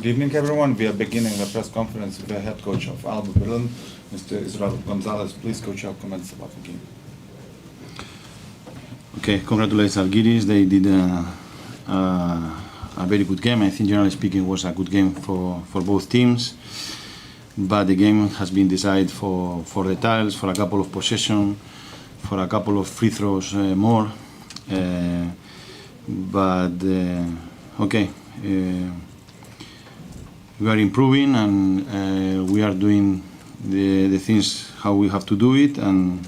Good evening, everyone. We are beginning the press conference with the head coach of ALBA Berlin, Mr. Israel Gonzalez. Please, coach, your comments about the game. Okay, congratulations, Algiris. They did a very good game. I think, generally speaking, it was a good game for both teams. But the game has been decided for the tiles, for a couple of possessions, for a couple of free throws more. Okay. We are improving and we are doing the things how we have to do it, and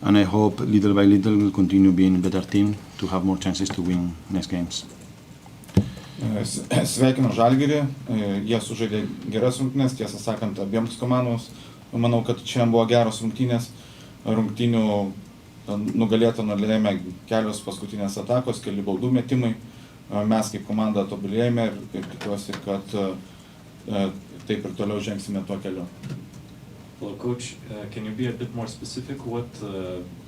I hope little by little we'll continue being a better team to have more chances to win next games. Sveikinu Žalgirį, jie sužaidė geras rungtynes, tiesą sakant, abiems komandoms. Manau, kad čia buvo geros rungtynės. Rungtynių nugalėtą nulėmė kelios paskutinės atakos, keli baudų metimai. Mes kaip komanda tobulėjame ir tikiuosi, kad taip ir toliau žengsime tuo keliu. Well, Coach, can you be a bit more specific what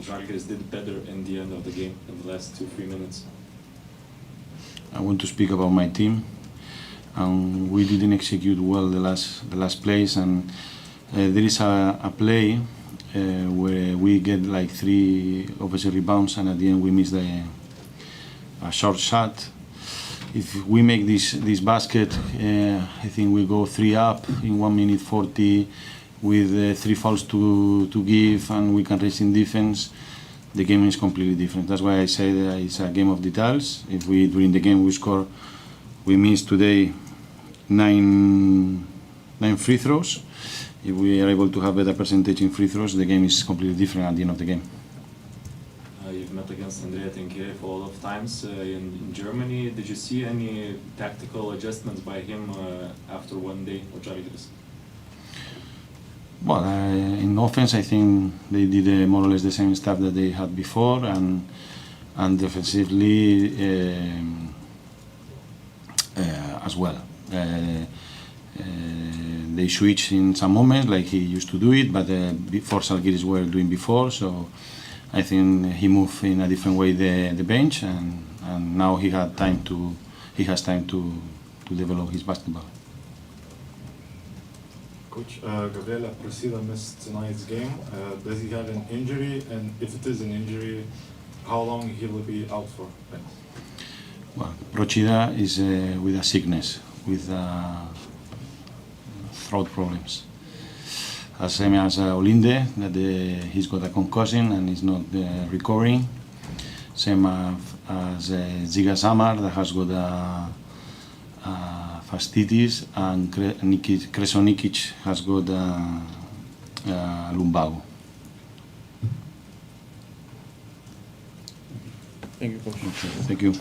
Žalgiris did better in the end of the game in the last 2-3 minutes? I want to speak about my team. We didn't execute well the last plays, and there is a play where we get like 3 offensive rebounds, and at the end we miss a short shot. If we make this basket, I think we go 3 up in 1 minute 40 with 3 fouls to give, and we can race in defense. The game is completely different. That's why I say that it's a game of details. If we during the game we missed today 9 free throws. If we are able to have better percentage in free throws, the game is completely different at the end of the game. You've met against Andrea Tenkiev a lot of times in Germany. Did you see any tactical adjustments by him after one day of Žalgiris? Well, in offense, I think they did more or less the same stuff that they had before, and defensively as well. They switched in some moments, like he used to do it, but before Žalgiris were doing before. So I think he moved in a different way the bench, and now he has time to develop his basketball. Coach, Gabriela Procida missed tonight's game. Does he have an injury? And if it is an injury, how long he will be out for? Thanks. Well, Procida is with a sickness, with throat problems. Same as Olinde, that he's got a concussion and is not recovering. Same as Ziga Samar, that has got a fasciitis, and Kreso Nikic has got a lumbago. Thank you, Coach. Thank you.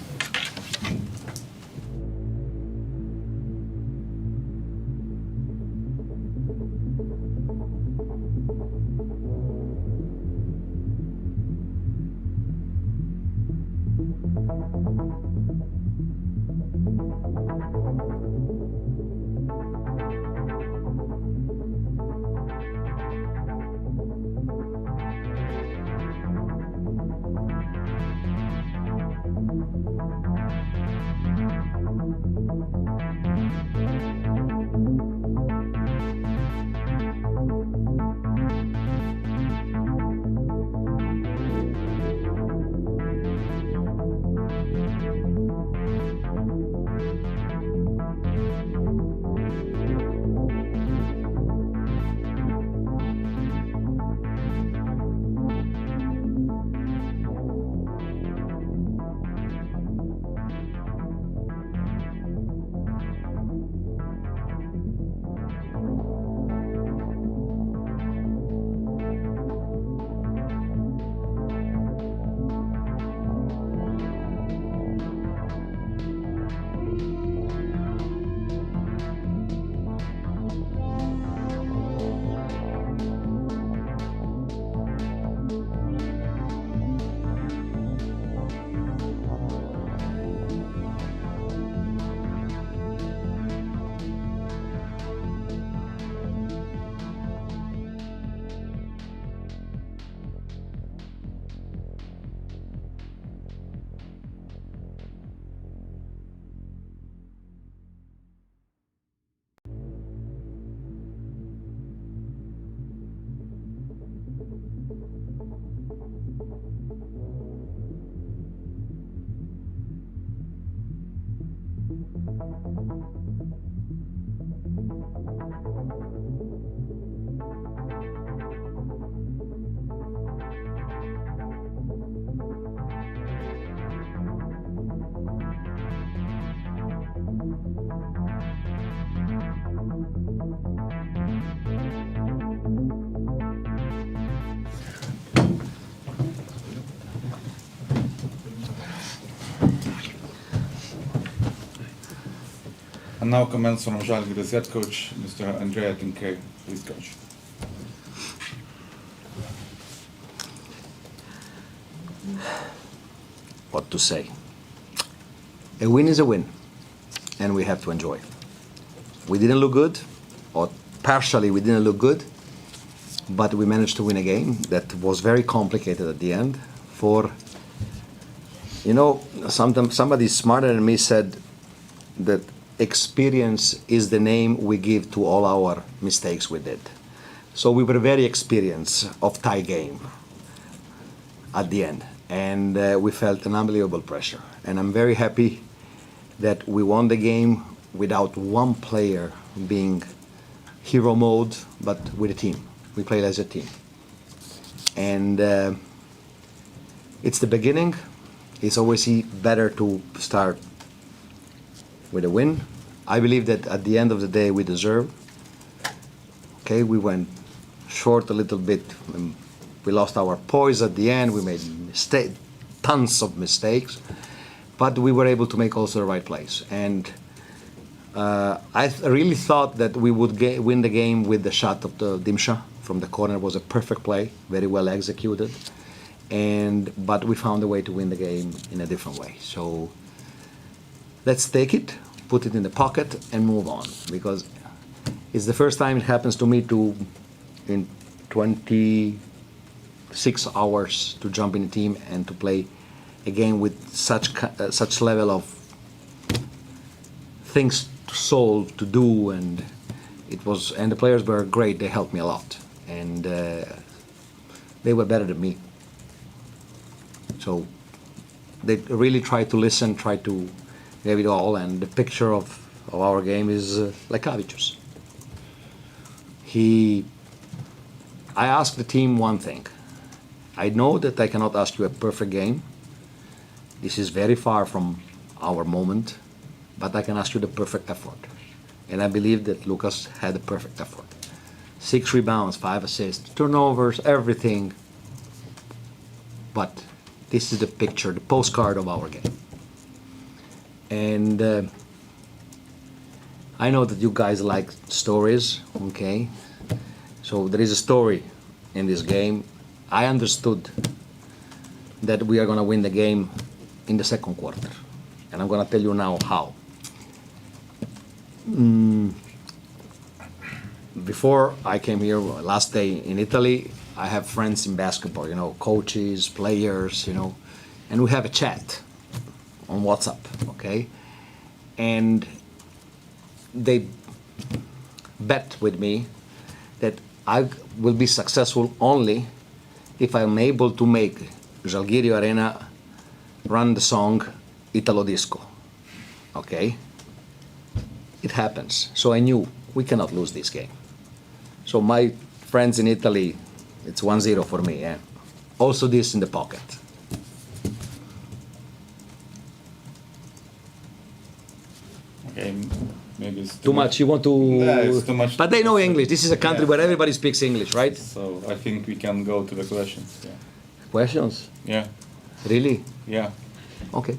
And now comments from Žalgirio's head coach, Mr. Andrea Tinkė. Please, coach. What to say? A win is a win, and we have to enjoy. We didn't look good, or partially we didn't look good, but we managed to win a game that was very complicated at the end. Sometimes somebody smarter than me said that experience is the name we give to all our mistakes we did. So we were very experienced of tie game at the end, and we felt an unbelievable pressure. And I'm very happy that we won the game without one player being hero mode, but with a team. We played as a team. And it's the beginning. It's always better to start with a win. I believe that at the end of the day we deserve. Okay, we went short a little bit. We lost our poise at the end. We made tons of mistakes, but we were able to make also the right plays. And I really thought that we would win the game with the shot of the Dimsha from the corner. It was a perfect play, very well executed. But we found a way to win the game in a different way. So let's take it, put it in the pocket, and move on. Because it's the first time it happens to me in 26 hours to jump in a team and to play a game with such level of things to solve, to do, and the players were great. They helped me a lot, and they were better than me. So they really tried to listen, tried to give it all, and the picture of our game is Lekavicius. I asked the team one thing. I know that I cannot ask you a perfect game. This is very far from our moment, but I can ask you the perfect effort. And I believe that Lucas had a perfect effort. 6 rebounds, 5 assists, turnovers, everything. But this is the picture, the postcard of our game. And I know that you guys like stories, okay? So there is a story in this game. I understood that we are going to win the game in the second quarter. And I'm going to tell you now how. Before I came here, last day in Italy, I have friends in basketball, coaches, players, and we have a chat on WhatsApp, okay? And they bet with me that I will be successful only if I'm able to make Žalgirio Arena run the song Italo Disco, okay? It happens. So I knew we cannot lose this game. So my friends in Italy, it's 1-0 for me, and also this in the pocket. Okay, maybe it's Too much. You want to? Yeah, it's too much. But they know English. This is a country Yeah. where everybody speaks English, right? So I think we can go to the questions. Yeah. Questions? Yeah. Really? Yeah. Okay.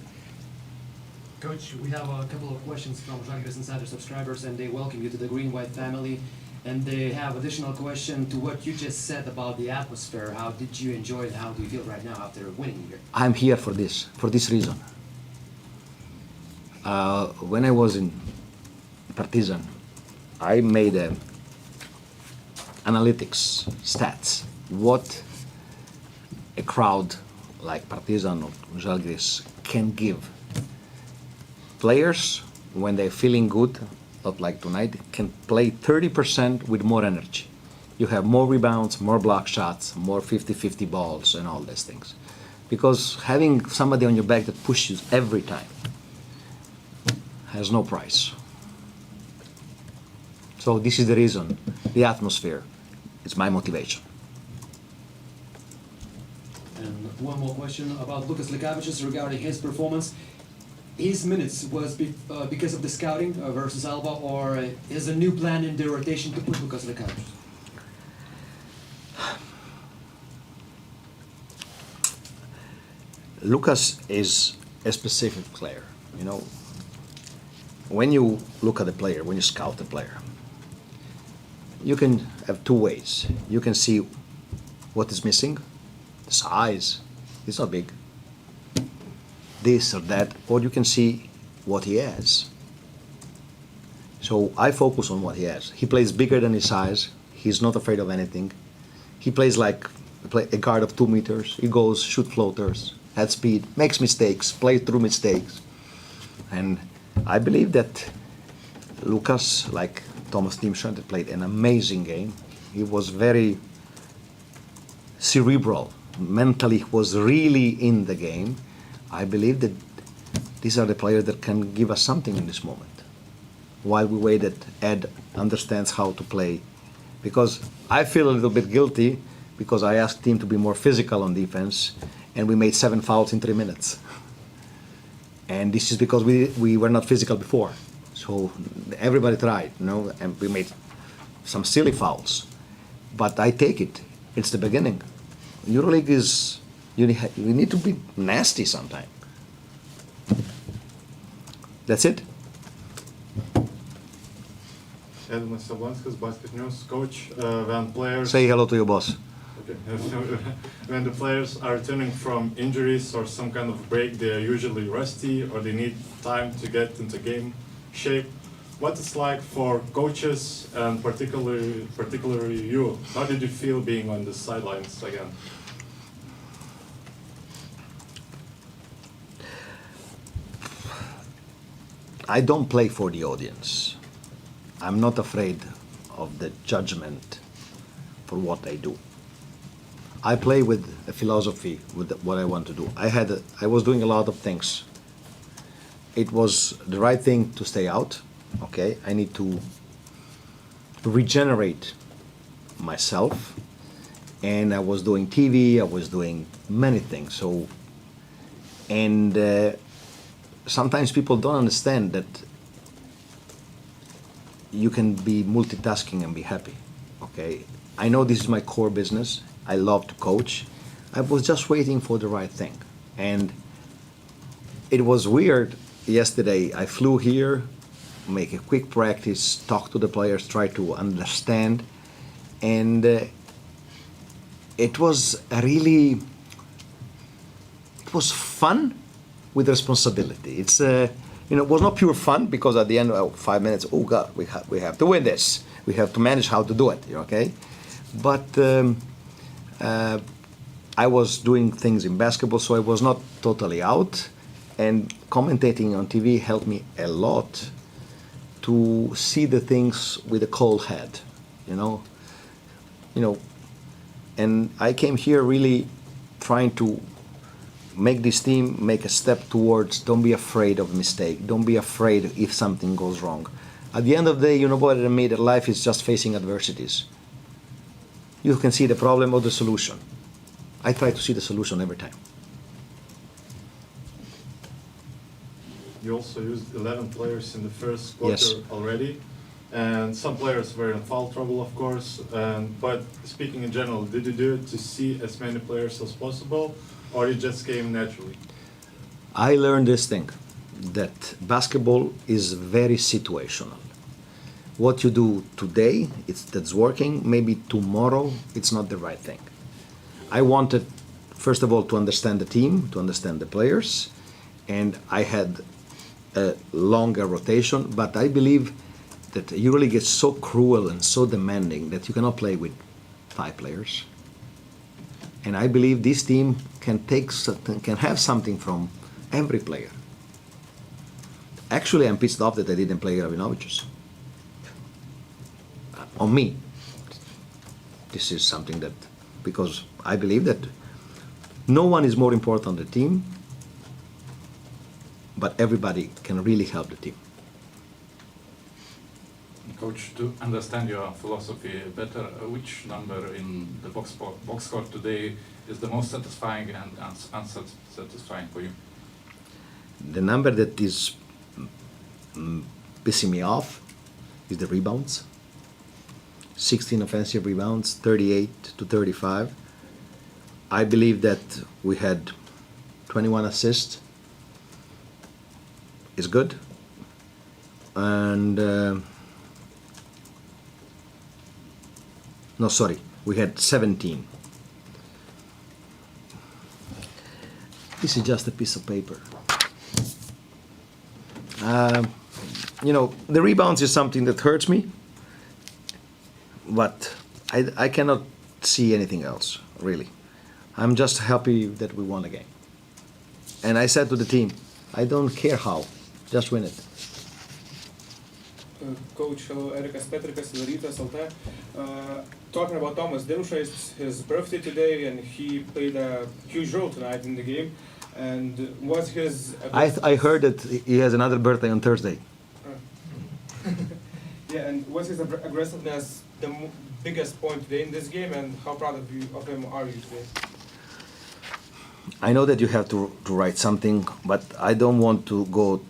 Coach, we have a couple of questions from Žalgiris Insider subscribers, and they welcome you to the Green-White family. And they have additional question to what you just said about the atmosphere. How did you enjoy it? How do you feel right now after winning here? I'm here for this reason. When I was in Partizan, I made analytics, stats, what a crowd like Partizan or Žalgiris can give. Players, when they're feeling good, not like tonight, can play 30% with more energy. You have more rebounds, more block shots, more 50-50 balls, and all these things. Because having somebody on your back that pushes every time has no price. So this is the reason, the atmosphere, is my motivation. And one more question about Lukas Lekavičius regarding his performance. His minutes was because of the scouting versus Alba, or is a new plan in the rotation to put Lukas Lekavičius? Lukas is a specific player. You know, when you look at a player, when you scout a player, you can have two ways. You can see what is missing, the size, he's not big, this or that, or you can see what he has. So I focus on what he has. He plays bigger than his size. He's not afraid of anything. He plays like a guard of 2 meters. He goes, shoot floaters, has speed, makes mistakes, plays through mistakes. And I believe that Lukas, like Thomas Timscher, played an amazing game. He was very cerebral. Mentally, he was really in the game. I believe that these are the players that can give us something in this moment. While we wait that Ed understands how to play. Because I feel a little bit guilty because I asked him to be more physical on defense and we made 7 fouls in 3 minutes. And this is because we were not physical before. So everybody tried, you know, and we made some silly fouls. But I take it. It's the beginning. EuroLeague is, you need to be nasty sometime. That's it. Edvinas Jablonskas, Basket News. Coach, when players... Say hello to your boss. Okay. When the players are returning from injuries or some kind of break, they are usually rusty or they need time to get into game shape. What it's like for coaches and particularly you? How did you feel being on the sidelines again? I don't play for the audience. I'm not afraid of the judgment for what I do. I play with a philosophy with what I want to do. I was doing a lot of things. It was the right thing to stay out. Okay, I need to regenerate myself, and I was doing TV. I was doing many things. So, and sometimes people don't understand that you can be multitasking and be happy. Okay, I know this is my core business. I love to coach. I was just waiting for the right thing, and it was weird. Yesterday, I flew here, make a quick practice, talk to the players, try to understand, and it was fun with responsibility. It's it was not pure fun because at the end of 5 minutes, oh God, we have to win this. We have to manage how to do it. Okay, but I was doing things in basketball, so I was not totally out. And commentating on TV helped me a lot to see the things with a cold head, you know. And I came here really trying to make this team make a step towards. Don't be afraid of mistake. Don't be afraid if something goes wrong. At the end of the day, you know better than me that life is just facing adversities. You can see the problem or the solution. I try to see the solution every time. You also used 11 players in the first quarter Yes. already, and some players were in foul trouble, of course. But speaking in general, did you do it to see as many players as possible, or it just came naturally? I learned this thing, that basketball is very situational. What you do today, that's working, maybe tomorrow, it's not the right thing. I wanted, first of all, to understand the team, to understand the players, and I had a longer rotation, but I believe that EuroLeague is so cruel and so demanding that you cannot play with 5 players. And I believe this team can have something from every player. Actually, I'm pissed off that I didn't play Rabinovicius. On me. This is something that, because I believe that no one is more important than the team, but everybody can really help the team. Coach, to understand your philosophy better, which number in the box score today is the most satisfying and unsatisfying for you? The number that is pissing me off is the rebounds. 16 offensive rebounds, 38 to 35. I believe that we had 21 assists. Is good. And no, sorry, we had 17. This is just a piece of paper. You know, the rebounds is something that hurts me, but I cannot see anything else, really. I'm just happy that we won the game. And I said to the team, I don't care how, just win it. Coach, hello, Erikas Petrikas, Rytas.lt. Talking about Tomas Dimša, it's his birthday today, and he played a huge role tonight in the game. And what's his... I heard that he has another birthday on Thursday. Yeah, and what's his aggressiveness, the biggest point today in this game, and how proud of him are you today? I know that you have to write something, but I don't want to go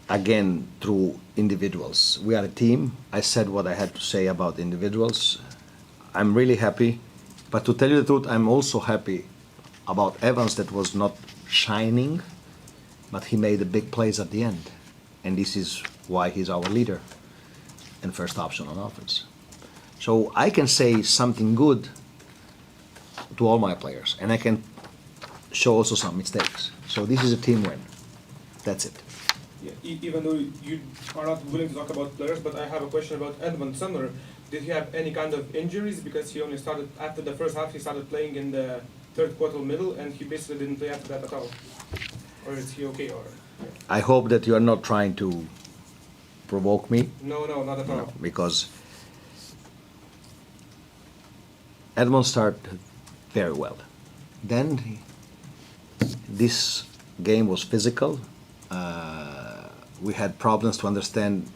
again through individuals. We are a team. I said what I had to say about individuals. I'm really happy, but to tell you the truth, I'm also happy about Evans that was not shining, but he made the big plays at the end. And this is why he's our leader and first option on offense. So I can say something good to all my players, and I can show also some mistakes. So this is a team win. That's it. Yeah, even though you are not willing to talk about players, but I have a question about Edmund Sumner. Did he have any kind of injuries? Because he only started, after the first half, he started playing in the third quarter middle, and he basically didn't play after that at all. Or is he okay? Or yeah. I hope that you are not trying to provoke me. No, not at all. No, because Edmund started very well. Then this game was physical. We had problems to understand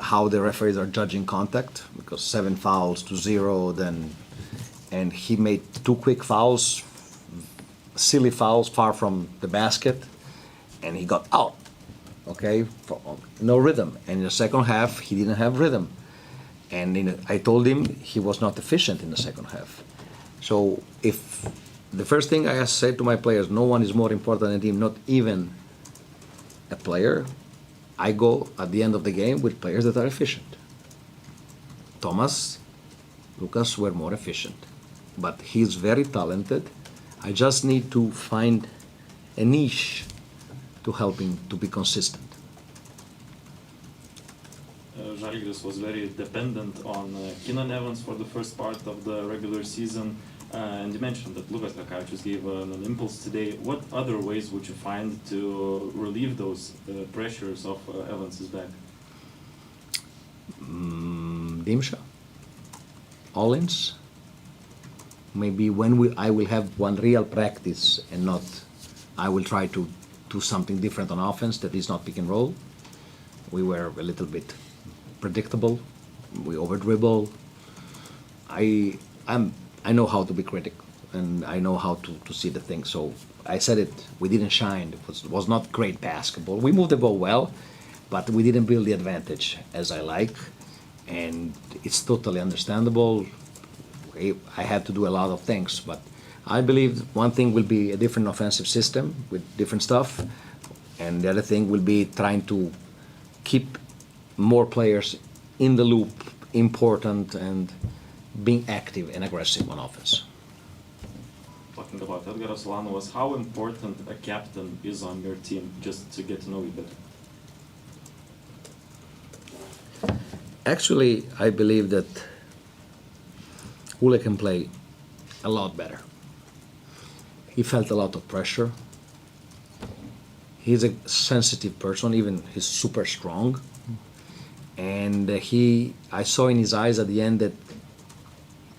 how the referees are judging contact, because 7 fouls to 0, and he made 2 quick fouls, silly fouls far from the basket, and he got out. Okay, no rhythm. And in the second half, he didn't have rhythm, and I told him he was not efficient in the second half. So if the first thing I said to my players, no one is more important than the team, not even a player. I go at the end of the game with players that are efficient. Thomas, Lucas were more efficient, but he's very talented. I just need to find a niche to help him to be consistent. Žalgiris was very dependent on Keenan Evans for the first part of the regular season. And you mentioned that Lukas Lekavičius gave an impulse today. What other ways would you find to relieve those pressures of Evans's back? Dimša, Ollins. Maybe when I will have one real practice and not, I will try to do something different on offense that is not pick and roll. We were a little bit predictable. We over dribble. I know how to be critical, and I know how to see the thing. So I said it, we didn't shine. It was not great basketball. We moved the ball well, but we didn't build the advantage as I like, and it's totally understandable. I had to do a lot of things, but I believe one thing will be a different offensive system with different stuff, and the other thing will be trying to keep more players in the loop, important, and being active and aggressive on offense. Talking about Edgaras Ulanovas, how important a captain is on your team, just to get to know you better? Actually, I believe that Ule can play a lot better. He felt a lot of pressure. He's a sensitive person, even he's super strong. And I saw in his eyes at the end that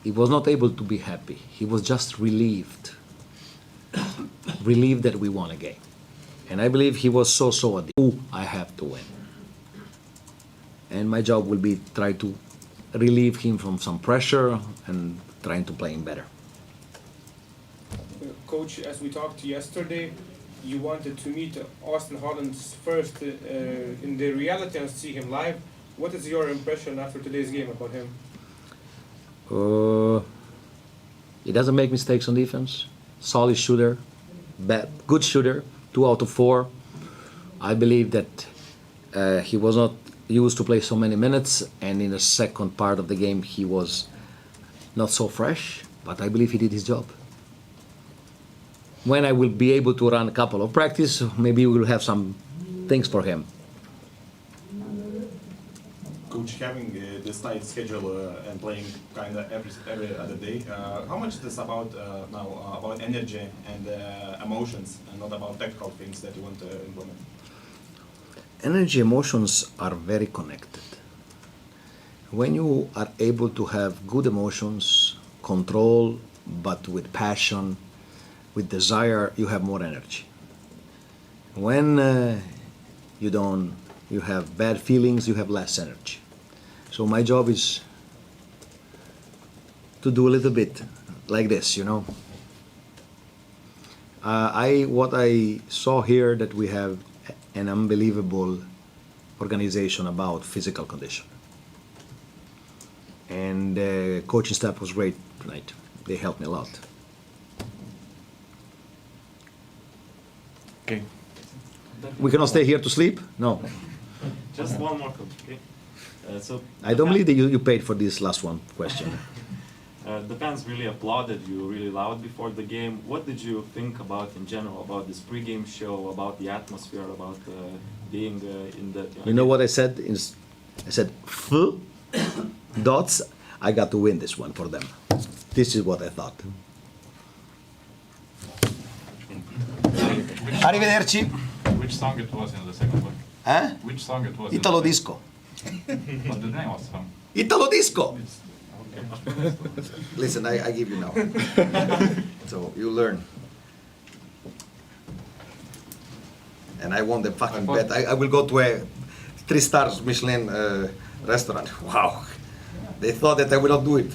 he was not able to be happy. He was just relieved. Relieved that we won a game. And I believe he was so at the I have to win. and my job will be try to relieve him from some pressure and trying to play him better. Coach, as we talked yesterday, you wanted to meet Austin Holland first in the reality and see him live. What is your impression after today's game about him? He doesn't make mistakes on defense. Solid shooter, good shooter, 2 out of 4. I believe that he was not used to play so many minutes, and in the second part of the game he was not so fresh, but I believe he did his job. When I will be able to run a couple of practice, maybe we will have some things for him. Coach, having this tight schedule and playing kind of every other day, how much is this about now about energy and emotions, and not about tactical things that you want to implement? Energy, emotions are very connected. When you are able to have good emotions, control, but with passion, with desire, you have more energy. When you have bad feelings, you have less energy. So my job is to do a little bit like this, you know. What I saw here, that we have an unbelievable organization about physical condition. And the coaching staff was great tonight. They helped me a lot. Okay. We cannot stay here to sleep? No. Just one more, coach. Okay. I don't believe that you paid for this last one question. The fans really applauded you really loud before the game. What did you think about in general about this pre-game show, about the atmosphere, about being in the? You know what I said? I said, dots. I got to win this one for them. This is what I thought. Arrivederci. Which song it was in the second one? Eh? Which song it was? Italo disco. What the name was from? Italo disco. Okay. Listen, I give you now. So you learn. And I won the fucking bet. I will go to a 3 stars Michelin restaurant. Wow. They thought that I will not do it.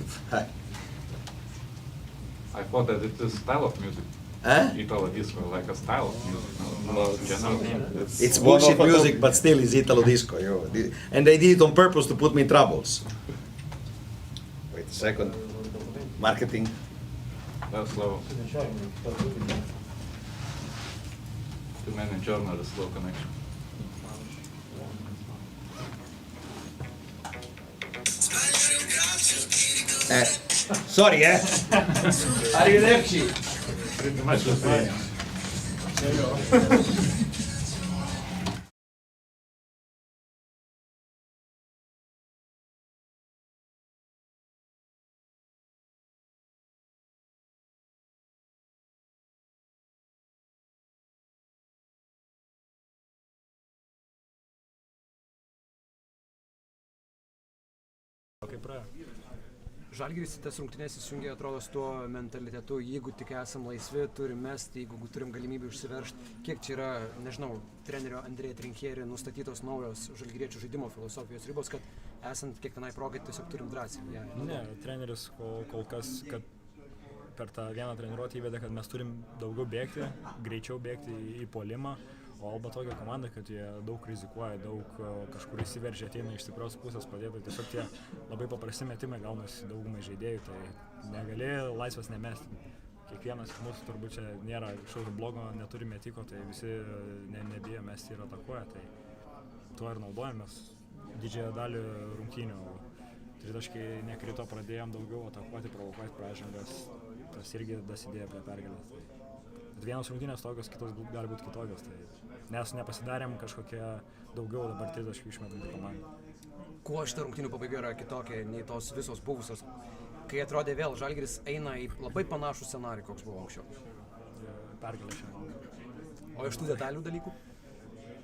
I thought that it is style of music. Huh? Italo disco, like a style of music. No, general. It's bullshit music, but still it's Italo disco. And they did it on purpose to put me in troubles. Wait a second. Marketing. That's slow. Too many journalists, slow connection. Sorry, Arrivederci. Pretty much the same. Kaip praėjo? Žalgiris į tas rungtynes įsijungė, atrodo, su tuo mentalitetu, jeigu tik esam laisvi, turim mesti, jeigu turim galimybę užsiveržti. Kiek čia yra, nežinau, trenerio Andrėja Trinkieri nustatytos naujos žalgiriečių žaidimo filosofijos ribos, kad esant kiekvienai progai tiesiog turim drąsiai. Ne, treneris kol kas, kad per tą vieną treniruotę įvedė, kad mes turim daugiau bėgti, greičiau bėgti į puolimą. O Alba tokia komanda, kad jie daug rizikuoja, daug kažkur įsiveržia, ateina iš stiprios pusės padėti. Tiesiog tie labai paprasti metimai gaunasi daugumai žaidėjų, tai negali laisvas nemesti. Kiekvienas iš mūsų turbūt čia nėra kažkokio blogo, neturi metiko, tai visi nebijo mesti ir atakuoja. Tai tuo ir naudojamės didžiąją dalį rungtynių. Tritaškai nekrito, pradėjom daugiau atakuoti, provokuoti pražangas. Tas irgi dasidėjo prie pergalės. Vienos rungtynės tokios, kitos gali būti kitokios. Tai nes nepasidarėm kažkokie daugiau dabar 30 išmetantį komandą. Kuo šita rungtynių pabaiga yra kitokia nei tos visos buvusios, kai atrodė vėl Žalgiris eina į labai panašų scenarijų, koks buvo anksčiau? Pergalė šiandien. O iš tų detalių dalykų?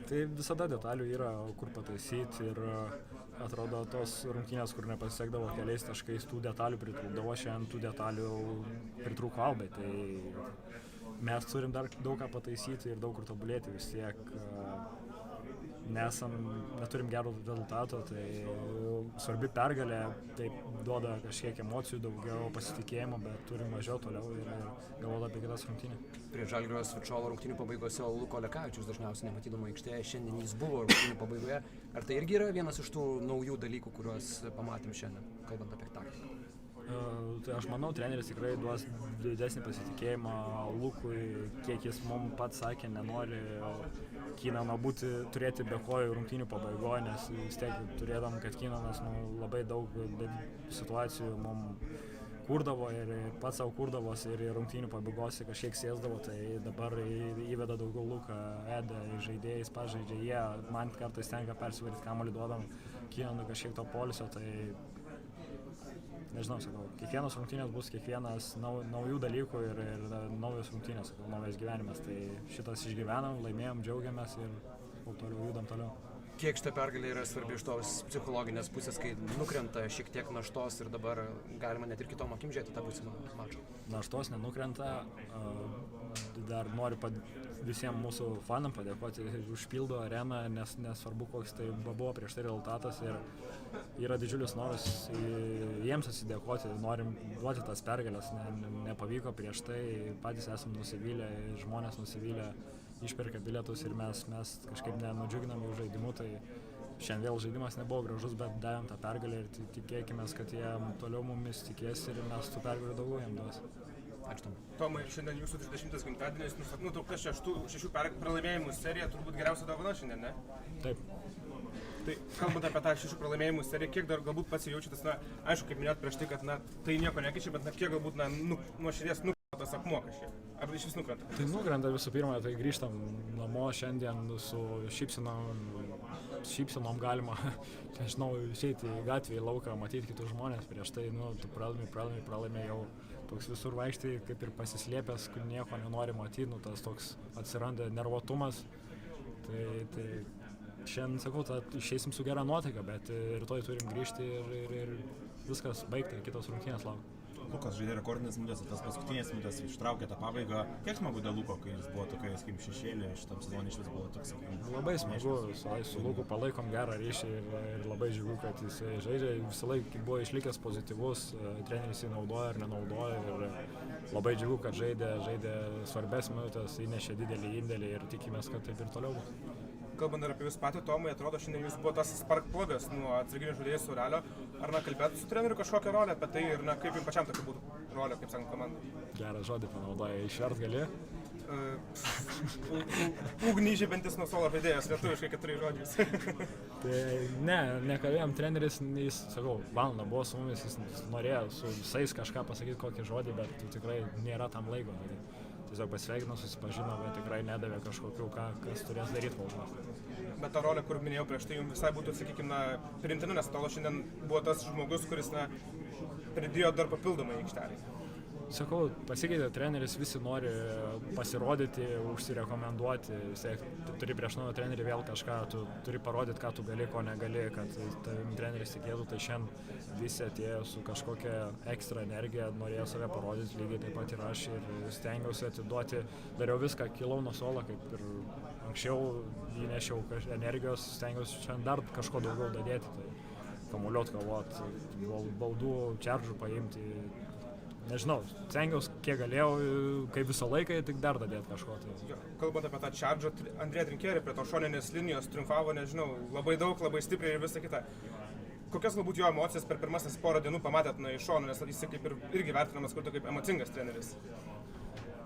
Tai visada detalių yra, kur pataisyti ir atrodo tos rungtynės, kur nepasisekdavo keliais taškais, tų detalių pritrūkdavo, šiandien tų detalių pritrūko Albai. Tai mes turim dar daug ką pataisyti ir daug kur tobulėti, vis tiek neturim gerų rezultatų, tai svarbi pergalė, taip duoda kažkiek emocijų, daugiau pasitikėjimo, bet turim mažiau toliau ir galvoti apie kitas rungtynes. Prie Žalgirio Svičolo rungtynių pabaigose Luko Lekavičiaus dažniausiai nematydama aikštėje, šiandien jis buvo rungtynių pabaigoje. Ar tai irgi yra vienas iš tų naujų dalykų, kuriuos pamatėm šiandien, kalbant apie taktiką? Tai aš manau, treneris tikrai duos didesnį pasitikėjimą Lukui, kiek jis mums pats sakė, nenori Kynano turėti be kojų rungtynių pabaigoje, nes vis tiek turėdam, kad Kynanas labai daug situacijų mums kurdavo ir pats savo kurdavosi ir rungtynių pabaigose kažkiek sėsdavo, tai dabar įveda daugiau Luką, Edą, žaidėjais pažaidžia, jie man kartais tenka persivaryti kamuolį, duodam Kynanui kažkiek to poilsio, tai nežinau, sakau, kiekvienas rungtynės bus kiekvienas naujų dalykų ir naujos rungtynės, sakau, naujas gyvenimas, tai šitas išgyvenam, laimėjom, džiaugiamės ir toliau judam toliau. Kiek šita pergalė yra svarbi iš tos psichologinės pusės, kai nukrenta šiek tiek naštos ir dabar galima net ir kitom akim žiūrėti tą pusę mačo? Naštos nenukrenta, dar noriu visiems mūsų fanam padėkoti, užpildo areną, nes nesvarbu koks tai buvo prieš tai rezultatas ir yra didžiulis noras jiems atsidėkoti, norim duoti tas pergalės, nepavyko prieš tai, patys esam nusivylę, žmonės nusivylę, išperka bilietus ir mes kažkaip nenudžiuginam jų žaidimu, tai šiandien vėl žaidimas nebuvo gražus, bet davėm tą pergalę ir tikėkime, kad jie toliau mumis tikės ir mes tų pergalių daugiau jiems duos. Ačiū Tom. Tomai, šiandien jūsų 30 gimtadienis, nutraukta 6 pralaimėjimų serija, turbūt geriausia dovana šiandien, ne? Taip. Tai kalbant apie tą 6 pralaimėjimų seriją, kiek dar galbūt pats jaučiatės, aišku, kaip minėjot prieš tai, kad tai nieko nekeičia, bet kiek galbūt nuo širdies tas akmuo kažkiek? Ar iš vis nukrenta? Tai nukrenta visų pirma, tai grįžtam namo šiandien su šypsenom galima, nežinau, išeiti į gatvę, į lauką, matyti kitus žmonės, prieš tai, tu pralaimi jau toks visur vaikštai, kaip ir pasislėpęs, kur nieko nenori matyti, tas toks atsiranda nervotumas, tai šiandien, sakau, išeisim su gera nuotaika, bet rytoj turim grįžti ir viskas baigta, kitos rungtynės laukia. Lukas žaidė rekordinės minutės, tas paskutinės minutės ištraukė tą pabaigą. Kiek smagu dėl Luko, kai jis buvo tokia, sakykim, šešėlė, šitam sezonui iš vis buvo toks, sakykim... Labai smagu, su Luku palaikom gerą ryšį ir labai džiugu, kad jis žaidžia, visą laiką buvo išlikęs pozityvus, treneris jį naudoja ar nenaudoja ir labai džiugu, kad žaidė svarbės minutės, įnešė didelį indėlį ir tikimės, kad taip ir toliau bus. Kalbant dar apie jūs patį, Tomai, atrodo, šiandien jūs buvo tas sparkplugas nuo atsarginių žaidėjų Surelio. Ar kalbėtų su treneriu kažkokią rolę apie tai ir kaip jums pačiam tokia būtų rolė, kaip sakant, komandai? Gerą žodį panaudoja, išvert gali? Ugnį žybentis nuo suolo žaidėjas, lietuviškai 4 žodžiais. Tai nekalbėjom, treneris, jis, sakau, valandą buvo su mumis, jis norėjo su visais kažką pasakyti kokį žodį, bet tikrai nėra tam laiko. Tiesiog pasveikino, susipažino, bet tikrai nedavė kažkokių, kas turės daryti kol. Bet ta rolė, kur minėjau prieš tai, jums visai būtų, sakykime, priimtina, nes atrodo šiandien buvo tas žmogus, kuris pridėjo dar papildomai aikštelį. Sakau, pasikeitė treneris, visi nori pasirodyti, užsirekomenduoti, tu turi prieš naują trenerį vėl kažką, tu turi parodyti, ką tu gali, ko negali, kad treneris tikėtų, tai šiandien visi atėjo su kažkokia ekstra energija, norėjo save parodyti, lygiai taip pat ir aš ir stengiausi atiduoti, dariau viską, kilau nuo suolo, kaip ir anksčiau įnešiau energijos, stengiausi šiandien dar kažko daugiau dadėti, tai kamuoliuot, kovot, baudų, čeržų paimti. Nežinau, stengiausi kiek galėjau, kaip visą laiką, tik dar dadėti kažko. Tai. Kalbant apie tą čardžą, Andrėja Trinkerė prie to šoninės linijos triumfavo, nežinau, labai daug, labai stipriai ir visą kitą. Kokias galbūt jo emocijas per pirmasis porą dienų pamatėt iš šono, nes jis kaip ir irgi vertinamas kaip emocingas treneris?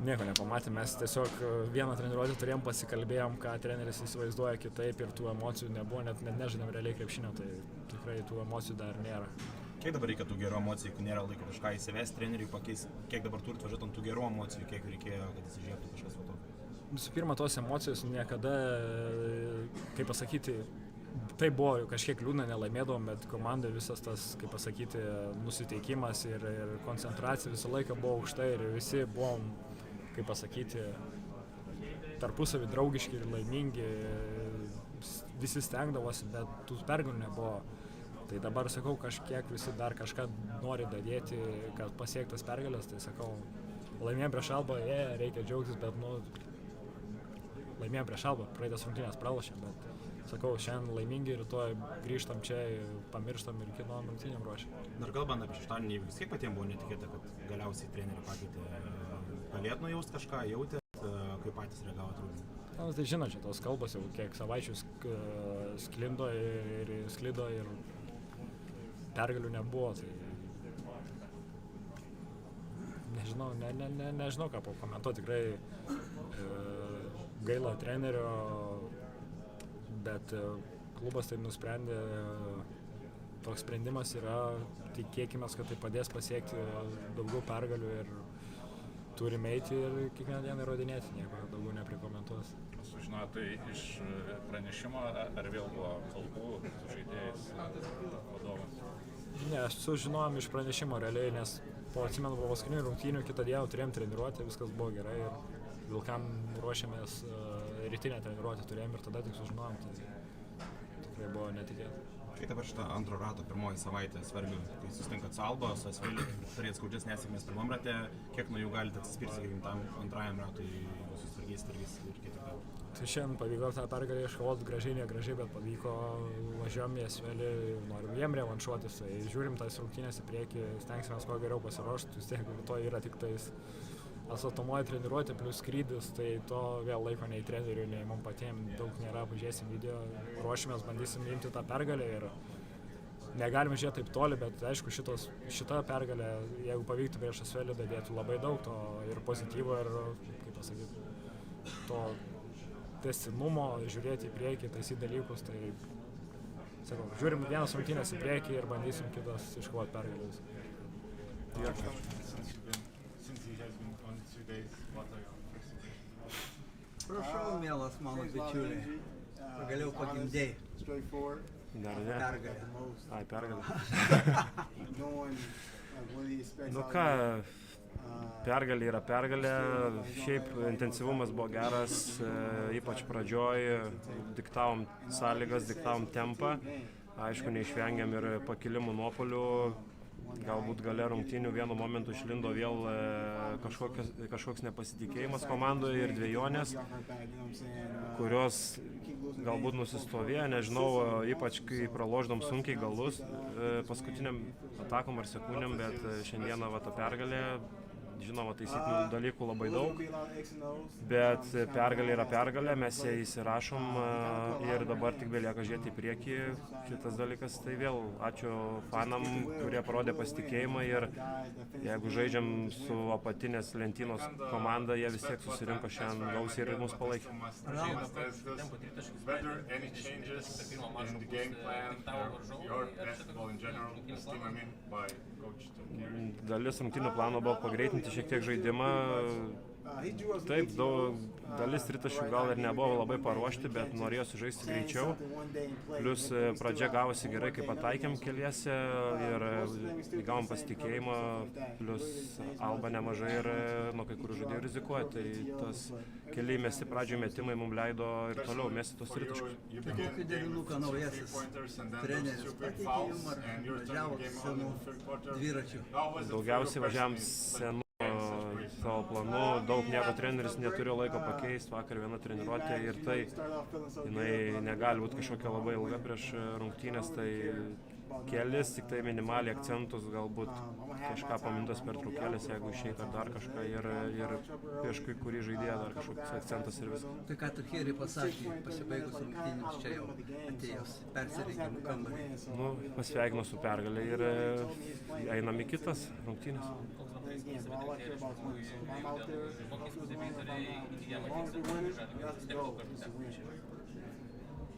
Nieko nepamatėm, mes tiesiog vieną treniruotę turėjom, pasikalbėjom, ką treneris įsivaizduoja kitaip ir tų emocijų nebuvo, net nežinėm realiai krepšinio, tai tikrai tų emocijų dar nėra. Kiek dabar reikia tų gerų emocijų, jeigu nėra laiko kažką įsivesti, treneriui pakeis, kiek dabar turit važiuoti ant tų gerų emocijų, kiek reikėjo, kad įsižiebtų kažkas va to? Visų pirma, tos emocijos niekada, kaip pasakyti, tai buvo kažkiek liūdna, nelaimėdavom, bet komandai visas tas, kaip pasakyti, nusiteikimas ir koncentracija visą laiką buvo aukšta ir visi buvom, kaip pasakyti, tarpusavį draugiški ir laimingi, visi stengdavosi, bet tų pergalių nebuvo. Tai dabar, sakau, kažkiek visi dar kažką nori dadėti, kad pasiektas pergalės, tai sakau, laimėjom prieš Albą, reikia džiaugtis, bet laimėjom prieš Albą, praeitas rungtynės pralošėm, bet sakau, šiandien laimingi, rytoj grįžtam čia, pamirštam ir kitom rungtynėm ruošiam. Dar kalbant apie šeštadienį, vis kiek patiems buvo netikėta, kad galiausiai trenerių pakeitė. Galėt nujaust kažką, jautėt, kaip patys reagavot rungtynėm? Na, tai žinot, čia tos kalbos jau kiek savaičių sklido ir pergalių nebuvo, tai nežinau ką pakomentuoti, tikrai gaila trenerio, bet klubas taip nusprendė, toks sprendimas yra, tikėkime, kad tai padės pasiekti daugiau pergalių ir turime eiti ir kiekvieną dieną įrodinėti, nieko daugiau neprikomentuos. Sužinojo tai iš pranešimo, ar vėl buvo kalbų su žaidėjais vadovas? Ne, sužinojom iš pranešimo realiai, nes atsimenu po paskutinių rungtynių, kitą dieną turėjom treniruotę, viskas buvo gerai ir Vilkam ruošiamės rytinę treniruotę turėjom ir tada tik sužinojom, tai tikrai buvo netikėta. Kaip dabar šitą antro rato pirmoji savaitė svarbi, kai susitinkat su Alba, su Asveliu, turėt skaudžias nesėkmės pirmam rate, kiek nuo jų galite atsispirti, sakykim, tam antrajam ratui, jeigu susitvarkys ir kiti gal? Tai šiandien pavyko tą pergalę iškovoti gražiai, negražiai, bet pavyko, važiuojam į Asvelį, norim jiem revanšuotis, tai žiūrim tas rungtynės į priekį, stengsime kuo geriau pasiruošti, vis tiek rytoj yra tik tais atstatomoji treniruotė plus skrydis, tai to vėl laiko nei trenerių, nei mums patiems daug nėra, pažiūrėsim video, ruošimės, bandysim imti tą pergalę ir negalime žiūrėti taip toli, bet aišku šita pergalė, jeigu pavyktų prieš Asvelį, dadėtų labai daug to ir pozityvo ir, kaip pasakyti, to tęstinumo, žiūrėti į priekį, taisyti dalykus, tai sakau, žiūrim vienas rungtynės į priekį ir bandysim kitas iškovoti pergalės. Prašau, mielas mano bičiuliai, pagaliau pagimdėjai. Dar ne. Pergalė. Ai, pergalė. Nu ką, pergalė yra pergalė, šiaip intensyvumas buvo geras, ypač pradžioj, diktavom sąlygas, diktavom tempą, aišku, neišvengiam ir pakilimų nuopuolių. Galbūt gale rungtynių vienu momentu išlindo vėl kažkoks nepasitikėjimas komandoje ir dvejonės, kurios galbūt nusistovėjo, nežinau, ypač kai praloždom sunkiai galus paskutiniam atakom ar sekundėm, bet šiandieną va ta pergalė, žinoma, taisytinių dalykų labai daug, bet pergalė yra pergalė, mes ją įsirašom ir dabar tik belieka žiūrėti į priekį. Šitas dalykas, tai vėl ačiū fanam, kurie parodė pasitikėjimą ir jeigu žaidžiam su apatinės lentynos komanda, jie vis tiek susirinko šiandien gausiai ir mus palaikė. Dalis rungtynių plano buvo pagreitinti šiek tiek žaidimą. Taip, dalis tritaškių gal ir nebuvo labai paruošti, bet norėjosi žaisti greičiau. Plius pradžia gavosi gerai, kai pataikėm keliese ir įgavom pasitikėjimą. Plius Alba nemažai ir nuo kai kurių žaidėjų rizikuoja. Tai tas keli mesti pradžioje metimai mums leido ir toliau mesti tos tritaškius. Kokį derinuką naujasis treneris pateikė jums ar važiavo senų dviračių? Daugiausiai važiavom senų savo planu, daug nieko treneris neturėjo laiko pakeisti, vakar viena treniruotė ir tai jinai negali būti kažkokia labai ilga prieš rungtynės, tai kelis, tik tai minimaliai akcentus, galbūt kažką pamintas per traukėlės, jeigu išeit ar dar kažką ir prieš kai kurį žaidėją dar kažkoks akcentas ir viskas. Tai ką Turkėri pasakė, pasibaigus rungtynėms čia jau atėjus persirengimų kambarį? Nu, pasveikino su pergalė ir einam į kitas rungtynės.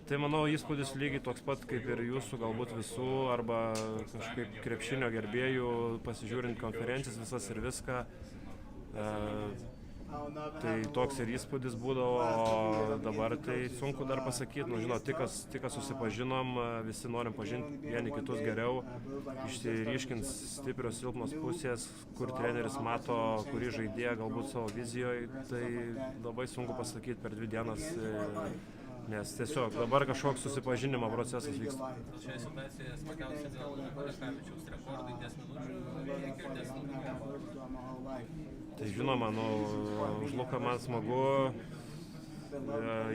Tai manau įspūdis lygiai toks pat kaip ir jūsų, galbūt visų, arba kažkaip krepšinio gerbėjų, pasižiūrint konferencijas visas ir viską. Tai toks ir įspūdis būdavo, o dabar tai sunku dar pasakyti. Nu, žinot, tik kas susipažinom, visi norim pažinti vieni kitus geriau, išsiryškins stiprios silpnos pusės, kur treneris mato, kurį žaidėją galbūt savo vizijoje, tai labai sunku pasakyti per 2 dienas. Nes tiesiog dabar kažkoks susipažinimo procesas vyksta. Šioje situacijoje smagiausia dėl Lekavičiaus rekordai 10 minučių ir 10 minučių. Tai žinoma, už Luką man smagu,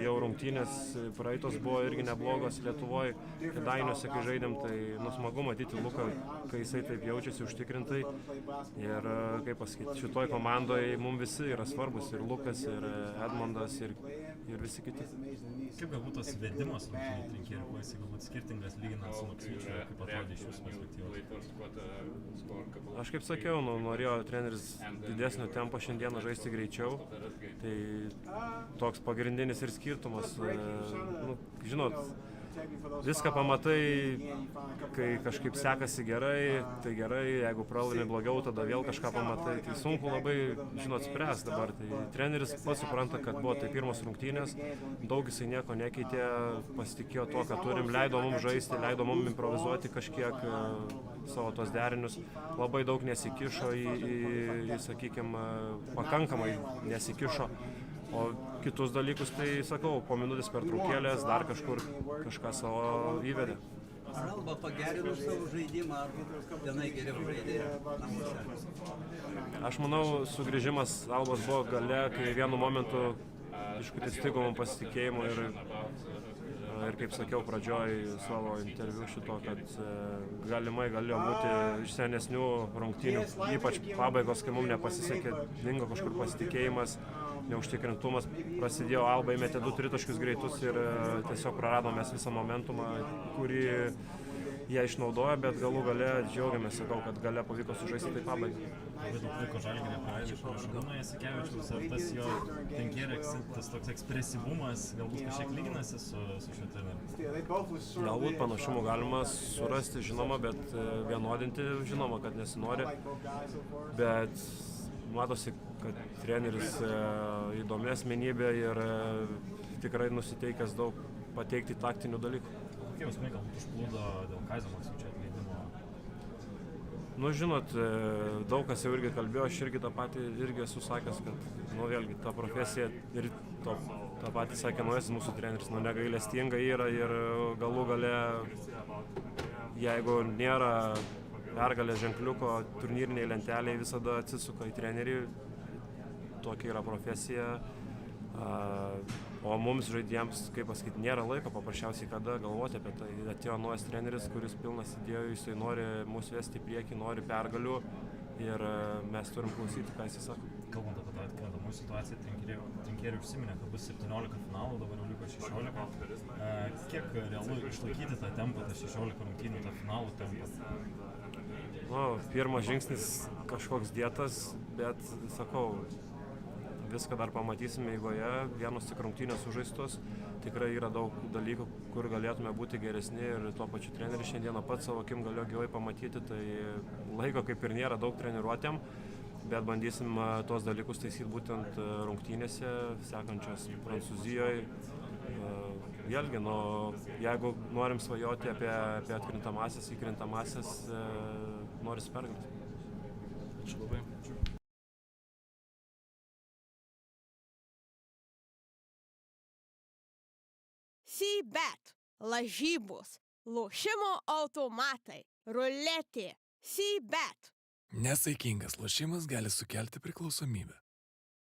jau rungtynės praeitos buvo irgi neblogos Lietuvoje, Kėdainiuose, kai žaidėm, tai smagu matyti Luką, kai jisai taip jaučiasi užtikrintai. Ir, kaip pasakyti, šitoj komandoje mums visi yra svarbus, ir Lukas, ir Edmondas, ir visi kiti. Kaip galbūt tos vedimas rungtynių trinkerių, kuo jisai galbūt skirtingas lyginant su Maksvyčiu, kaip atrodė iš jūsų perspektyvos? Aš kaip sakiau, norėjo treneris didesnio tempo šiandieną žaisti greičiau, tai toks pagrindinis ir skirtumas. Žinot, viską pamatai, kai kažkaip sekasi gerai, tai gerai, jeigu pralaimi blogiau, tada vėl kažką pamatai. Tai sunku labai, spręs dabar. Tai treneris pats supranta, kad buvo tai pirmos rungtynės, daug jisai nieko nekeitė, pasitikėjo tuo, ką turim, leido mums žaisti, leido mums improvizuoti kažkiek savo tos derinius. Labai daug nesikišo į sakykime, pakankamai nesikišo. O kitus dalykus, tai sakau, po minutės pertraukėlės dar kažkur kažką savo įvedė. Ar Alba pagerino savo žaidimą, ar tenai geriau žaidė namuose? Aš manau, sugrįžimas Albos buvo gale, kai vienu momentu biškutį stigo man pasitikėjimo ir kaip sakiau pradžioj savo interviu šito, kad galimai galėjo būti iš senesnių rungtynių, ypač pabaigos, kai mums nepasisekė, dingo kažkur pasitikėjimas, neužtikrintumas, prasidėjo Alba, įmetė 2 tritaškius greitus ir tiesiog praradome mes visą momentumą, kurį jie išnaudojo, bet galų gale džiaugiamės, sakau, kad gale pavyko sužaisti tai pabaigai. Labai daug laiko Žalgiryje praleido prieš Šarūną Jasikevičiaus, ar tas jo penkerė, tas toks ekspresyvumas galbūt kažkiek lyginasi su šiuo treneriu? Galbūt panašumų galima surasti, žinoma, bet vienodinti, žinoma, kad nesinori, bet matosi, kad treneris įdomi asmenybė ir tikrai nusiteikęs daug pateikti taktinių dalykų. Kokie jausmai galbūt užplūdo dėl Kazio Maksvyčio atleidimo? Žinot, daug kas jau irgi kalbėjo, aš irgi tą patį esu sakęs, kad vėlgi ta profesija ir tą patį sakė naujasis mūsų treneris, negailestinga yra ir galų gale, jeigu nėra pergalės ženkliuko turnyriniai lenteliai, visada atsisuka į trenerį, tokia yra profesija. O mums žaidėjams, kaip pasakyti, nėra laiko paprasčiausiai kada galvoti apie tai. Atėjo naujas treneris, kuris pilnas idėjų, jisai nori mūsų vesti į priekį, nori pergalių ir mes turim klausyti, ką jisai sako. Kalbant apie tą atkrintamųjų situaciją, trinkerių užsiminė, kad bus 17 finalų, dabar jau liko 16. Kiek realu išlaikyti tą tempą, tą 16 rungtynių, tą finalų tempą? Pirmas žingsnis kažkoks dėtas, bet sakau, viską dar pamatysime eigoje, vienos tik rungtynės sužaistos, tikrai yra daug dalykų, kur galėtume būti geresni ir tuo pačiu treneris šiandieną pats savo akim galėjo gyvai pamatyti, tai laiko kaip ir nėra daug treniruotėm, bet bandysim tos dalykus taisyti būtent rungtynėse, sekančios Prancūzijoje. Vėlgi, jeigu norim svajoti apie atkrintamąsias, įkrintamąsias, norisi pergalės. Ačiū labai. C-Bet, lažybos, lošimo automatai, ruletė, C-Bet. Nesaikingas lošimas gali sukelti priklausomybę.